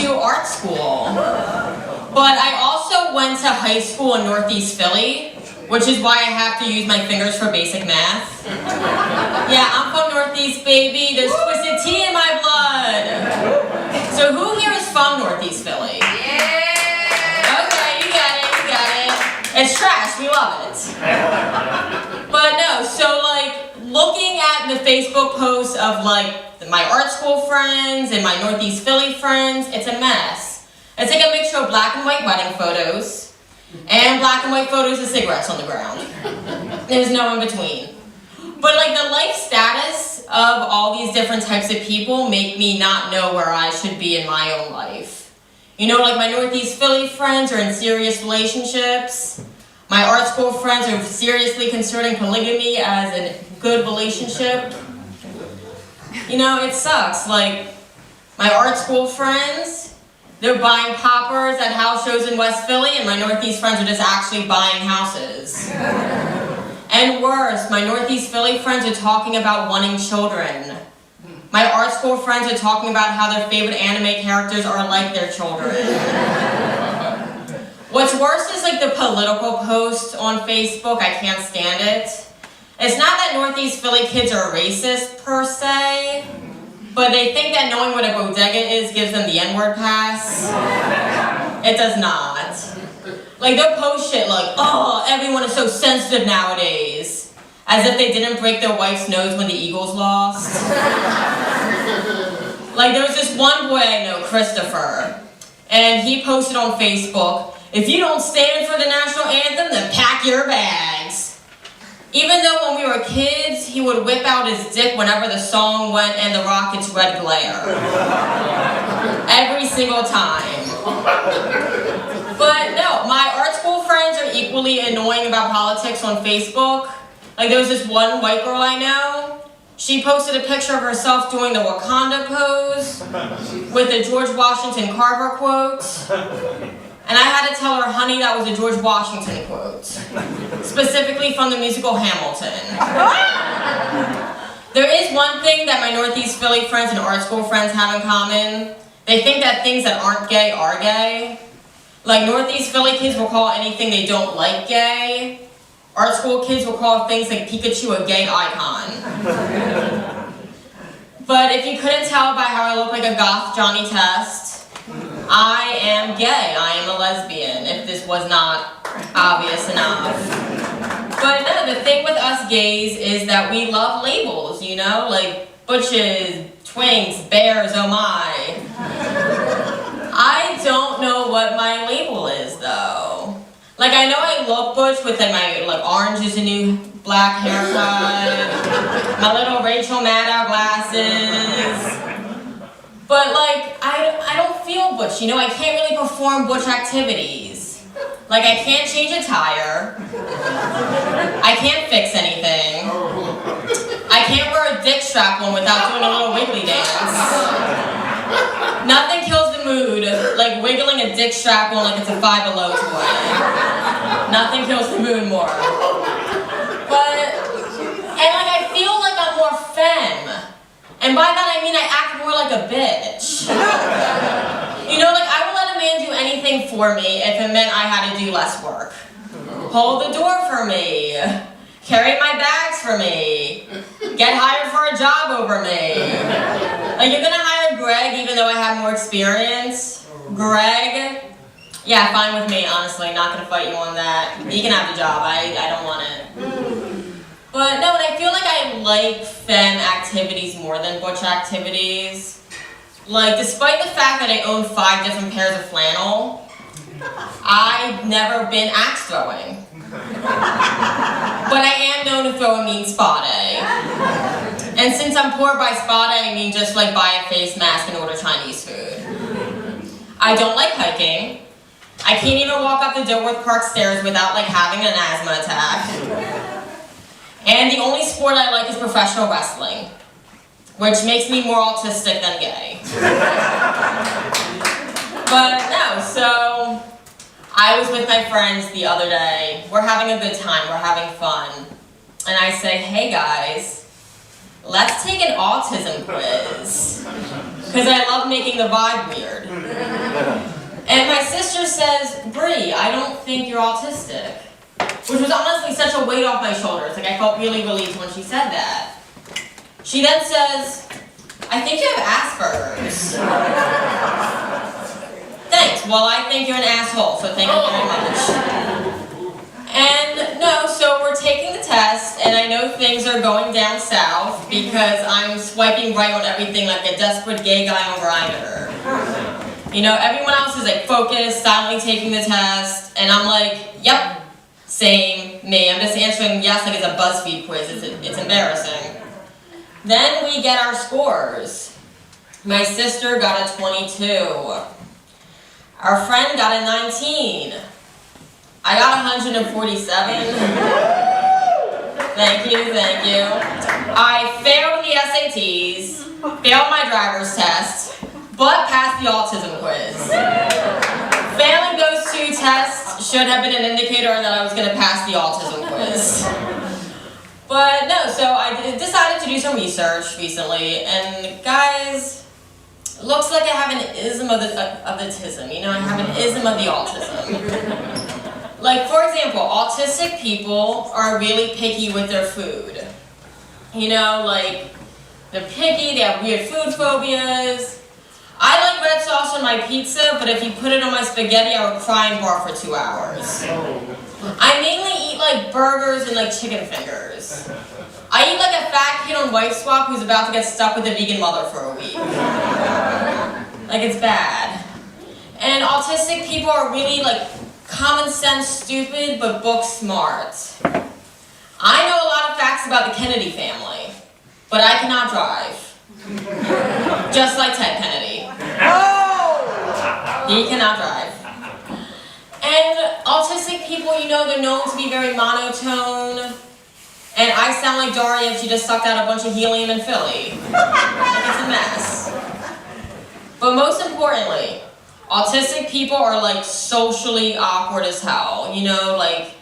to art school. But I also went to high school in Northeast Philly, which is why I have to use my fingers for basic math. Yeah, I'm from Northeast, baby. There's twisted tea in my blood. So who here is from Northeast Philly? Yeah! Okay, you got it. It's trash, we love it. But no, so like, looking at the Facebook posts of like my art school friends and my Northeast Philly friends, it's a mess. It's like a mixture of black and white wedding photos and black and white photos of cigarettes on the ground. There's no in between. But like the life status of all these different types of people make me not know where I should be in my own life. You know, like my Northeast Philly friends are in serious relationships. My art school friends are seriously considering polygamy as a good relationship. You know, it sucks. Like, my art school friends, they're buying poppers at house shows in West Philly, and my Northeast friends are just actually buying houses. And worse, my Northeast Philly friends are talking about wanting children. My art school friends are talking about how their favorite anime characters are like their children. What's worse is like the political posts on Facebook. I can't stand it. It's not that Northeast Philly kids are racist per se, but they think that knowing what a bodega is gives them the N-word pass. It does not. Like they'll post shit like, oh, everyone is so sensitive nowadays. As if they didn't break their wife's nose when the Eagles lost. Like there was this one boy I know, Christopher, and he posted on Facebook, if you don't stand for the national anthem, then pack your bags. Even though when we were kids, he would whip out his dick whenever the song went and the Rockets' Red Glare. Every single time. But no, my art school friends are equally annoying about politics on Facebook. Like there was this one white girl I know, she posted a picture of herself doing the Wakanda pose with the George Washington Carver quote. And I had to tell her, honey, that was a George Washington quote. Specifically from the musical Hamilton. There is one thing that my Northeast Philly friends and art school friends have in common. They think that things that aren't gay are gay. Like Northeast Philly kids will call anything they don't like gay. Art school kids will call things like Pikachu a gay icon. But if you couldn't tell by how I look like a goth Johnny Test, I am gay. I am a lesbian, if this was not obvious enough. But no, the thing with us gays is that we love labels, you know? Like butches, twinks, bears, oh my. I don't know what my label is though. Like I know I look butch with like my orange is a new black haircut, my little Rachel Maddow glasses. But like I don't feel butch, you know, I can't really perform butch activities. Like I can't change a tire. I can't fix anything. I can't wear a dick strap on without doing a little wiggly dance. Nothing kills the mood like wiggling a dick strap on like it's a Five Below toy. Nothing kills the mood more. But, and like I feel like I'm more femme. And by that I mean I act more like a bitch. You know, like I would let a man do anything for me if it meant I had to do less work. Hold the door for me. Carry my bags for me. Get hired for a job over me. Like you're gonna hire Greg even though I have more experience? Greg? Yeah, fine with me, honestly. Not gonna fight you on that. You can have the job. I don't want it. But no, and I feel like I like femme activities more than butch activities. Like, despite the fact that I own 5 different pairs of flannel, I've never been axe throwing. But I am known to throw a mean spade. And since I'm poor by spade, I mean just like buy a face mask and order Chinese food. I don't like hiking. I can't even walk up the Dilworth Park stairs without like having an asthma attack. And the only sport I like is professional wrestling, which makes me more autistic than gay. But no, so I was with my friends the other day. We're having a good time, we're having fun. And I say, hey guys, let's take an autism quiz. Because I love making the vibe weird. And my sister says, Bri, I don't think you're autistic. Which was honestly such a weight off my shoulders. Like, I felt really relieved when she said that. She then says, I think you have Asperger's. Thanks. Well, I think you're an asshole, so thank you very much. And no, so we're taking the test, and I know things are going down south because I'm swiping right on everything like a desperate gay guy on Grindr. You know, everyone else is like focused, silently taking the test, and I'm like, yep, same, me. I'm just answering yes like it's a BuzzFeed quiz. It's embarrassing. Then we get our scores. My sister got a 22. Our friend got a 19. I got 147. Thank you. I failed the SATs, failed my driver's test, but passed the autism quiz. Failing those 2 tests should have been an indicator that I was going to pass the autism quiz. But no, so I decided to do some research recently, and guys, looks like I have an ism of the autism. You know, I have an ism of the autism. Like, for example, autistic people are really picky with their food. You know, like, they're picky, they have weird food phobias. I like red sauce on my pizza, but if you put it on my spaghetti, I would cry and barf for 2 hours. I mainly eat like burgers and like chicken fingers. I eat like a fat kid on Wife Swap who's about to get stuck with a vegan mother for a week. Like, it's bad. And autistic people are really like common sense stupid, but book smart. I know a lot of facts about the Kennedy family, but I cannot drive. Just like Ted Kennedy. He cannot drive. And autistic people, you know, they're known to be very monotone. And I sound like Daria if she just sucked out a bunch of helium in Philly. Like, it's a mess. But most importantly, autistic people are like socially awkward as hell. You know, like,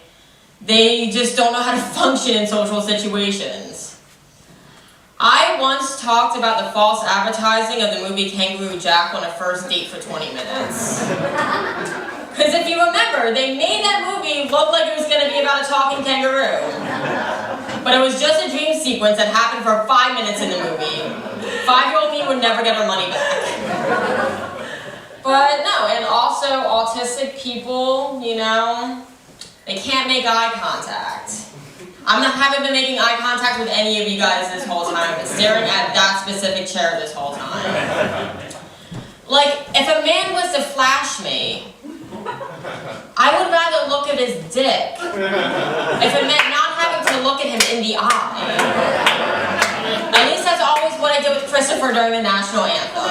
they just don't know how to function in social situations. I once talked about the false advertising of the movie Kangaroo Jack on a first date for 20 minutes. Because if you remember, they made that movie look like it was going to be about a talking kangaroo. But it was just a dream sequence that happened for 5 minutes in the movie. 5-year-old me would never get her money back. But no, and also autistic people, you know, they can't make eye contact. Haven't been making eye contact with any of you guys this whole time. I've been staring at that specific chair this whole time. Like, if a man was to flash me, I would rather look at his dick. If it meant not having to look at him in the eye. At least that's always what I did with Christopher during the national anthem.